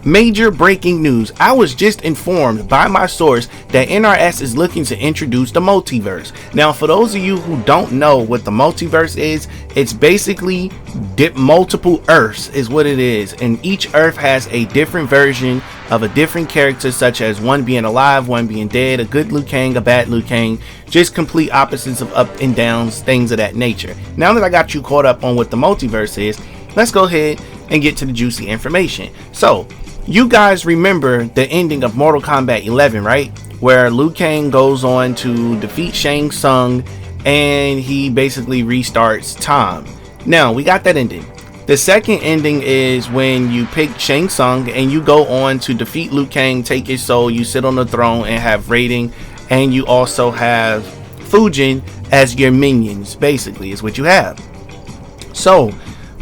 Major breaking news. I was just informed by my source that NRS is looking to introduce the multiverse. Now, for those of you who don't know what the multiverse is, it's basically multiple Earths is what it is. And each Earth has a different version of a different character, such as one being alive, one being dead, a good Liu Kang, a bad Liu Kang, just complete opposites of up and downs, things of that nature. Now that I got you caught up on what the multiverse is, let's go ahead and get to the juicy information. So, you guys remember the ending of Mortal Kombat 11, right? Where Liu Kang goes on to defeat Shang Tsung and he basically restarts time. Now, we got that ending. The second ending is when you pick Shang Tsung and you go on to defeat Liu Kang, take his soul, you sit on the throne and have raiding, and you also have Fujin as your minions, basically, is what you have. So,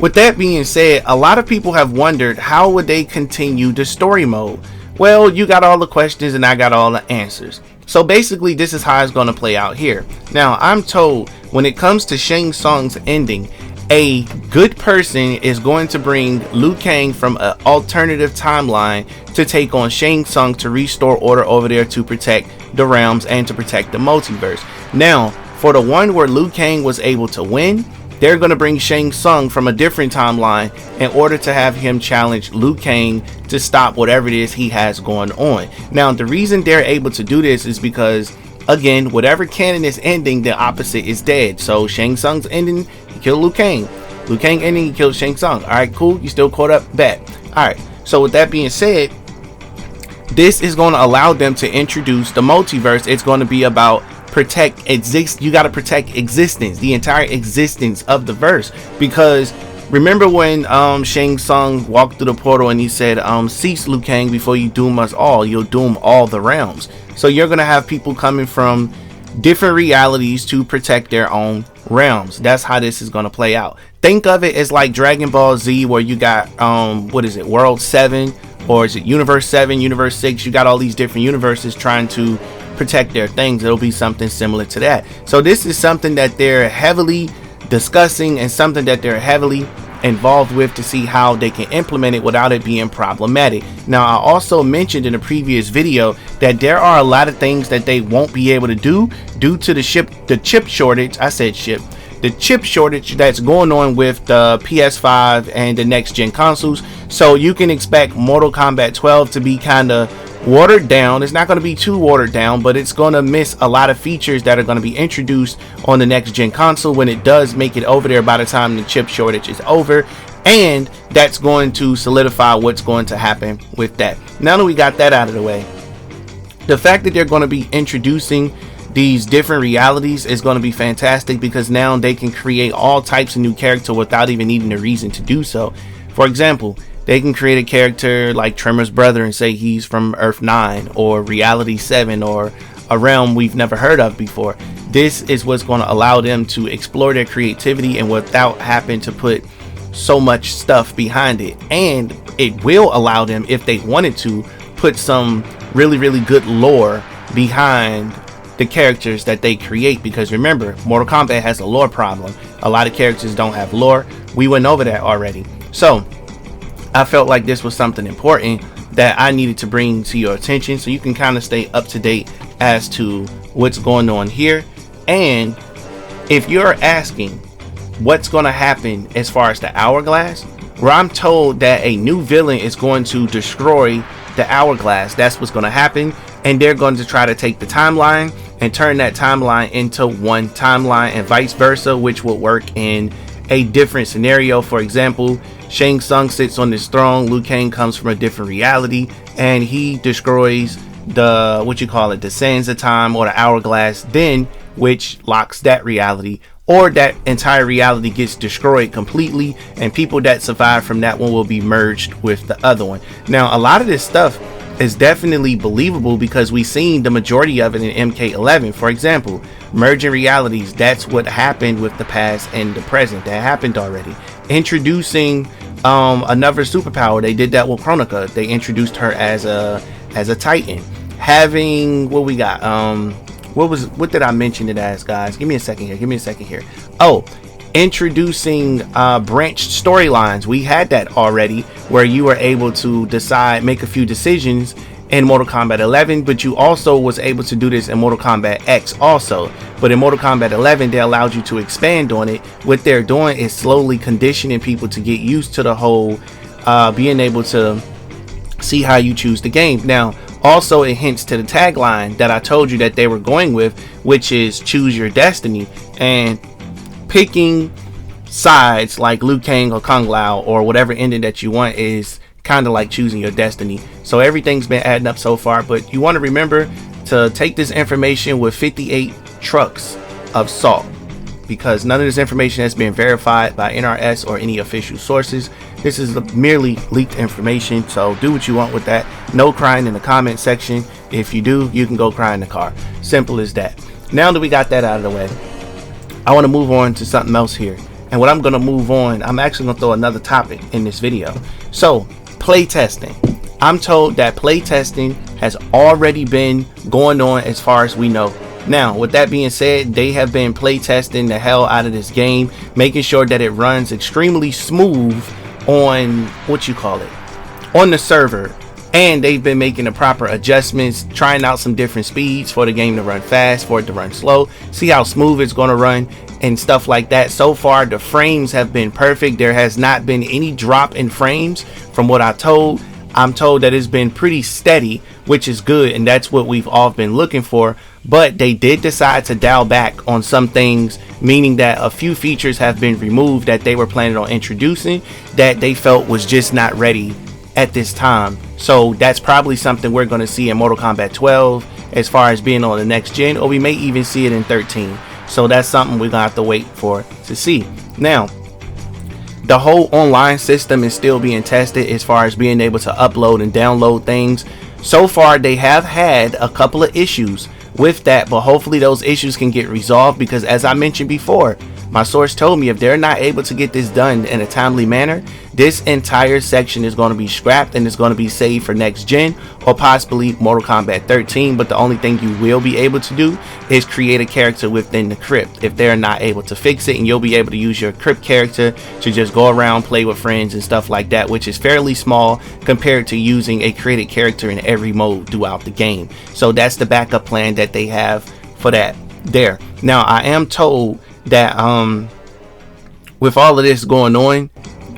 with that being said, a lot of people have wondered how would they continue the story mode. Well, you got all the questions and I got all the answers. So basically, this is how it's going to play out here. Now, I'm told when it comes to Shang Tsung's ending, a good person is going to bring Liu Kang from an alternative timeline to take on Shang Tsung to restore order over there to protect the realms and to protect the multiverse. Now, for the one where Liu Kang was able to win, they're going to bring Shang Tsung from a different timeline in order to have him challenge Liu Kang to stop whatever it is he has going on. Now, the reason they're able to do this is because, again, whatever canon is ending, the opposite is dead. So Shang Tsung's ending, he killed Liu Kang. Liu Kang ending, he killed Shang Tsung. All right, cool. You still caught up? Bet. All right. So with that being said, this is going to allow them to introduce the multiverse. It's going to be about you got to protect existence, the entire existence of the verse, because remember when Shang Tsung walked through the portal and he said, cease Liu Kang before you doom us all, you'll doom all the realms. So you're gonna have people coming from different realities to protect their own realms. That's how this is gonna play out. Think of it as like Dragon Ball Z, where you got what is it, World 7, or is it Universe 7, Universe 6? You got all these different universes trying to protect their things. It'll be something similar to that. So this is something that they're heavily discussing and something that they're heavily involved with to see how they can implement it without it being problematic. Now, I also mentioned in a previous video that there are a lot of things that they won't be able to do due to the chip shortage. The chip shortage that's going on with the PS5 and the next gen consoles. So you can expect Mortal Kombat 12 to be kind of watered down. It's not going to be too watered down, but it's going to miss a lot of features that are going to be introduced on the next gen console when it does make it over there by the time the chip shortage is over. And that's going to solidify what's going to happen with that. Now that we got that out of the way, the fact that they're going to be introducing these different realities is going to be fantastic, because now they can create all types of new character without even needing a reason to do so. For example, they can create a character like Tremor's brother and say he's from Earth 9 or Reality 7 or a realm we've never heard of before. This is what's going to allow them to explore their creativity and without having to put so much stuff behind it. And it will allow them, if they wanted to, put some really good lore behind the characters that they create, because remember, Mortal Kombat has a lore problem. A lot of characters don't have lore. We went over that already. So I felt like this was something important that I needed to bring to your attention so you can kind of stay up to date as to what's going on here. And if you're asking what's going to happen as far as the hourglass, where I'm told that a new villain is going to destroy the hourglass, that's what's going to happen. And they're going to try to take the timeline and turn that timeline into one timeline and vice versa, which will work in a different scenario. For example, Shang Tsung sits on this throne, Liu Kang comes from a different reality, and he destroys the sands of time or the hourglass, then which locks that reality, or that entire reality gets destroyed completely, and people that survive from that one will be merged with the other one. Now, a lot of this stuff is definitely believable because we've seen the majority of it in MK11. For example, merging realities, that's what happened with the past and the present. That happened already. Introducing another superpower, they did that with Kronika. They introduced her as a Titan. Having what we got, what did I mention it as, guys? Give me a second here. Oh, introducing branched storylines. We had that already where you were able to make a few decisions in Mortal Kombat 11, but you also was able to do this in Mortal Kombat X also. But in Mortal Kombat 11, they allowed you to expand on it. What they're doing is slowly conditioning people to get used to the whole being able to see how you choose the game. Now, also it hints to the tagline that I told you that they were going with, which is choose your destiny, and picking sides like Liu Kang or Kung Lao or whatever ending that you want is kind of like choosing your destiny. So everything's been adding up so far, but you want to remember to take this information with 58 trucks of salt, because none of this information has been verified by NRS or any official sources. This is merely leaked information, so do what you want with that. No crying in the comment section. If you do, you can go cry in the car. Simple as that. Now that we got that out of the way, I want to move on to something else here. And what I'm going to move on, I'm actually going to throw another topic in this video. So, playtesting. I'm told that playtesting has already been going on as far as we know. Now, with that being said, they have been playtesting the hell out of this game, making sure that it runs extremely smooth on on the server. And they've been making the proper adjustments, trying out some different speeds for the game to run fast, for it to run slow, see how smooth it's going to run and stuff like that. So far, the frames have been perfect. There has not been any drop in frames from what I'm told that it's been pretty steady, which is good, and that's what we've all been looking for. But they did decide to dial back on some things, meaning that a few features have been removed that they were planning on introducing that they felt was just not ready at this time. So that's probably something we're going to see in Mortal Kombat 12 as far as being on the next gen, or we may even see it in 13. So that's something we're gonna have to wait for to see. Now, the whole online system is still being tested as far as being able to upload and download things. So far, they have had a couple of issues with that, but hopefully those issues can get resolved, because as I mentioned before, my source told me if they're not able to get this done in a timely manner, this entire section is going to be scrapped and it's going to be saved for next gen or possibly Mortal Kombat 13. But the only thing you will be able to do is create a character within the crypt if they're not able to fix it, and you'll be able to use your crypt character to just go around, play with friends and stuff like that, which is fairly small compared to using a created character in every mode throughout the game. So that's the backup plan that they have for that there. Now, I am told that with all of this going on,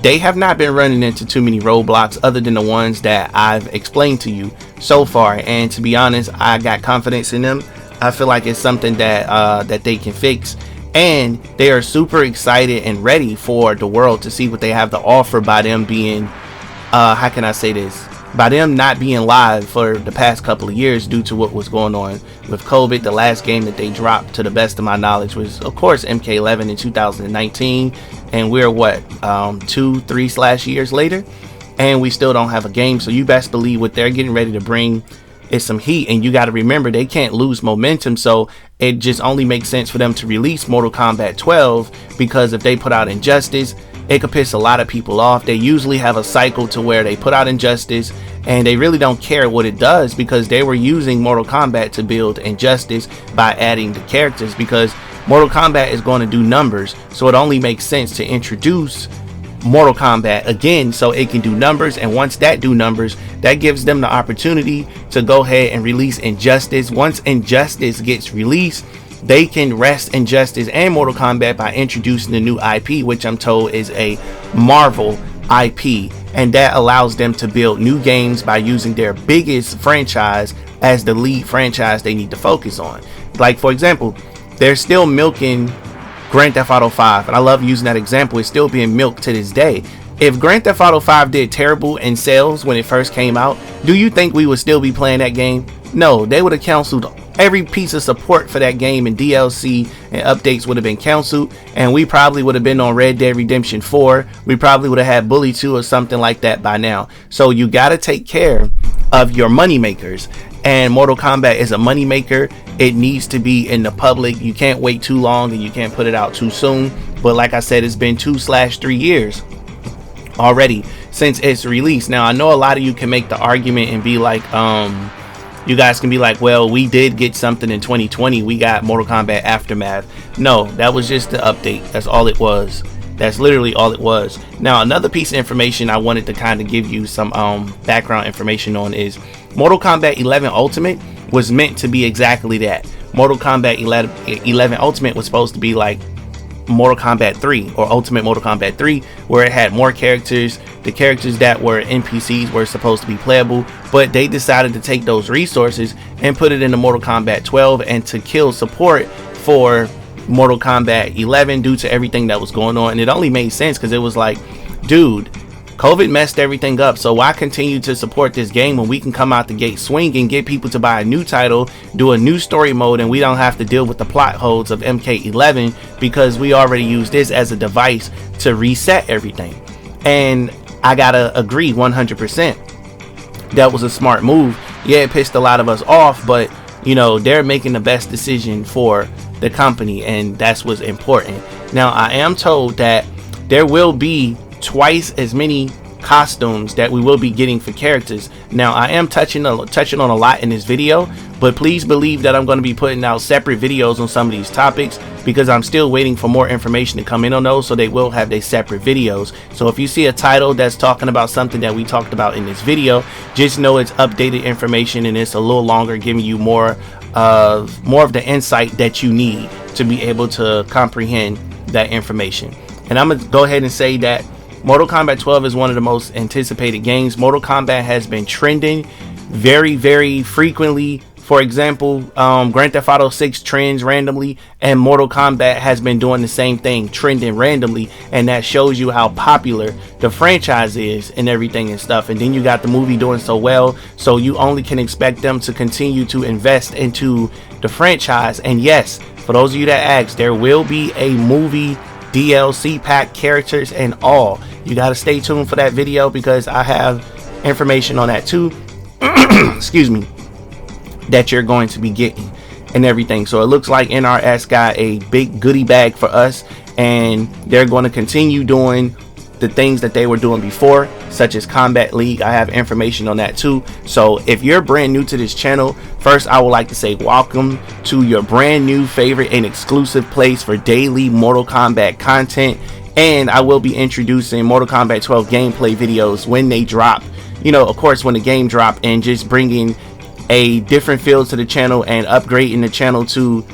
they have not been running into too many roadblocks other than the ones that I've explained to you so far, and to be honest, I got confidence in them. I feel like it's something that that they can fix, and they are super excited and ready for the world to see what they have to offer by them being how can I say this, by them not being live for the past couple of years due to what was going on with COVID. The last game that they dropped, to the best of my knowledge, was of course MK11 in 2019, and we're what 2-3 years later, and we still don't have a game. So you best believe what they're getting ready to bring is some heat, and you got to remember they can't lose momentum. So it just only makes sense for them to release Mortal Kombat 12, because if they put out Injustice, it could piss a lot of people off. They usually have a cycle to where they put out Injustice and they really don't care what it does, because they were using Mortal Kombat to build Injustice by adding the characters, because Mortal Kombat is going to do numbers. So it only makes sense to introduce Mortal Kombat again so it can do numbers, and once that do numbers, that gives them the opportunity to go ahead and release Injustice. Once Injustice gets released, they can rest Injustice and Mortal Kombat by introducing the new IP, which I'm told is a Marvel IP, and that allows them to build new games by using their biggest franchise as the lead franchise they need to focus on. Like, for example, they're still milking Grand Theft Auto 5, and I love using that example. It's still being milked to this day. If Grand Theft Auto 5 did terrible in sales when it first came out, do you think we would still be playing that game? No, they would have canceled every piece of support for that game, and DLC and updates would have been canceled, and we probably would have been on Red Dead Redemption 4. We probably would have had Bully 2 or something like that by now. So you got to take care of your money makers, and Mortal Kombat is a money maker. It needs to be in the public. You can't wait too long, and you can't put it out too soon. But like I said, it's been 2/3 years already since its release. Now, I know a lot of you can make the argument and be like, you guys can be like, well, we did get something in 2020. We got Mortal Kombat Aftermath. No, that was just the update. That's all it was. That's literally all it was. Now, another piece of information I wanted to kind of give you some background information on is Mortal Kombat 11 Ultimate was meant to be exactly that. Mortal Kombat 11 Ultimate was supposed to be like Mortal Kombat 3 or Ultimate Mortal Kombat 3, where it had more characters. The characters that were NPCs were supposed to be playable, but they decided to take those resources and put it into Mortal Kombat 12 and to kill support for Mortal Kombat 11 due to everything that was going on. And it only made sense because it was like, dude, COVID messed everything up, so why continue to support this game when we can come out the gate swinging, get people to buy a new title, do a new story mode, and we don't have to deal with the plot holes of MK11 because we already use this as a device to reset everything. And I gotta agree 100%. That was a smart move. Yeah, it pissed a lot of us off, but you know, they're making the best decision for the company, and that's what's important. Now, I am told that there will be twice as many costumes that we will be getting for characters. Now, I am touching on a lot in this video, but please believe that I'm going to be putting out separate videos on some of these topics because I'm still waiting for more information to come in on those, so they will have their separate videos. So if you see a title that's talking about something that we talked about in this video, just know it's updated information and it's a little longer, giving you more of the insight that you need to be able to comprehend that information. And I'm gonna go ahead and say that Mortal Kombat 12 is one of the most anticipated games. Mortal Kombat has been trending very, very frequently. For example, Grand Theft Auto 6 trends randomly, and Mortal Kombat has been doing the same thing, trending randomly, and that shows you how popular the franchise is and everything and stuff. And then you got the movie doing so well, so you only can expect them to continue to invest into the franchise. And yes, for those of you that ask, there will be a movie DLC pack, characters and all. You got to stay tuned for that video because I have information on that too. Excuse me, that you're going to be getting and everything. So it looks like NRS got a big goodie bag for us, and they're going to continue doing the things that they were doing before, such as Combat League. I have information on that too. So if you're brand new to this channel, first I would like to say welcome to your brand new favorite and exclusive place for daily Mortal Kombat content. And I will be introducing Mortal Kombat 12 gameplay videos when they drop, you know, of course when the game drop, and just bringing a different feel to the channel and upgrading the channel to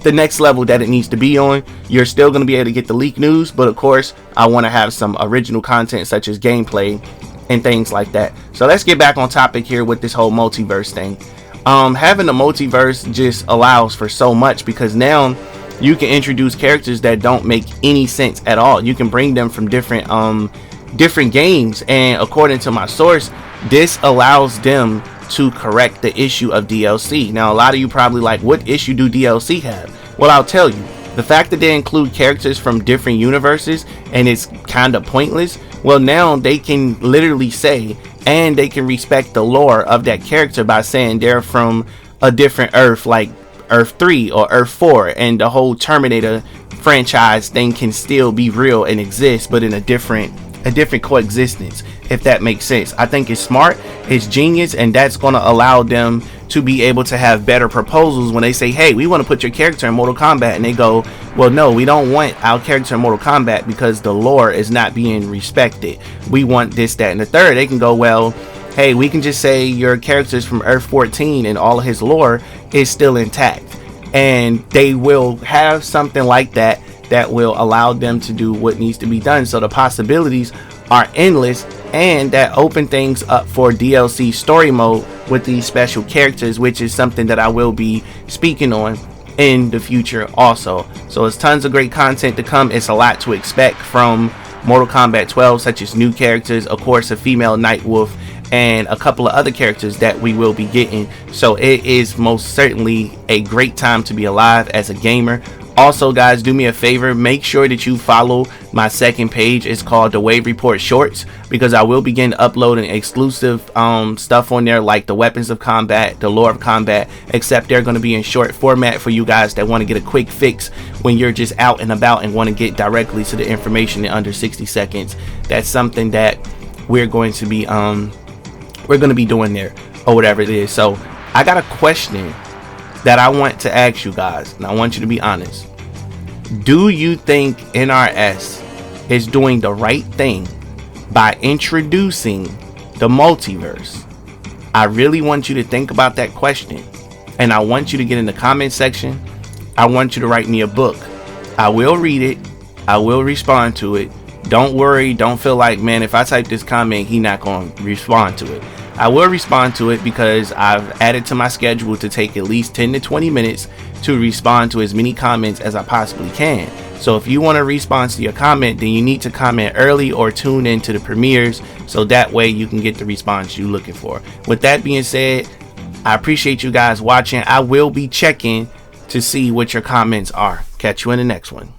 the next level that it needs to be on. You're still going to be able to get the leak news, but of course I want to have some original content such as gameplay and things like that. So let's get back on topic here with this whole multiverse thing. Having a multiverse just allows for so much, because now you can introduce characters that don't make any sense at all. You can bring them from different games, and according to my source, this allows them to correct the issue of DLC. Now, a lot of you probably like, what issue do DLC have? Well, I'll tell you. The fact that they include characters from different universes and it's kind of pointless, well, now they can literally say, and they can respect the lore of that character by saying they're from a different Earth, like Earth 3 or Earth 4, and the whole Terminator franchise thing can still be real and exist, but in a different coexistence, if that makes sense. I think it's smart, it's genius, and that's going to allow them to be able to have better proposals when they say, hey, we want to put your character in Mortal Kombat, and they go, well, no, we don't want our character in Mortal Kombat because the lore is not being respected. We want this, that, and the third. They can go, well, hey, we can just say your character's from Earth 14 and all of his lore is still intact, and they will have something like that that will allow them to do what needs to be done. So the possibilities are endless, and that open things up for DLC story mode with these special characters, which is something that I will be speaking on in the future also. So it's tons of great content to come. It's a lot to expect from Mortal Kombat 12, such as new characters, of course a female Nightwolf, and a couple of other characters that we will be getting. So it is most certainly a great time to be alive as a gamer. Also, guys, do me a favor, make sure that you follow my second page. It's called The Wave Report Shorts, because I will begin uploading exclusive stuff on there, like the weapons of combat, the lore of combat, except they're going to be in short format for you guys that want to get a quick fix when you're just out and about and want to get directly to the information in under 60 seconds. That's something that we're going to be doing there, or whatever it is. So I got a question that I want to ask you guys, and I want you to be honest. Do you think NRS is doing the right thing by introducing the multiverse? I really want you to think about that question, and I want you to get in the comment section. I want you to write me a book. I will read it. I will respond to it. Don't worry. Don't feel like, man, if I type this comment, he not going to respond to it. I will respond to it because I've added to my schedule to take at least 10 to 20 minutes to respond to as many comments as I possibly can. So if you want to respond to your comment, then you need to comment early or tune into the premieres, so that way you can get the response you're looking for. With that being said, I appreciate you guys watching. I will be checking to see what your comments are. Catch you in the next one.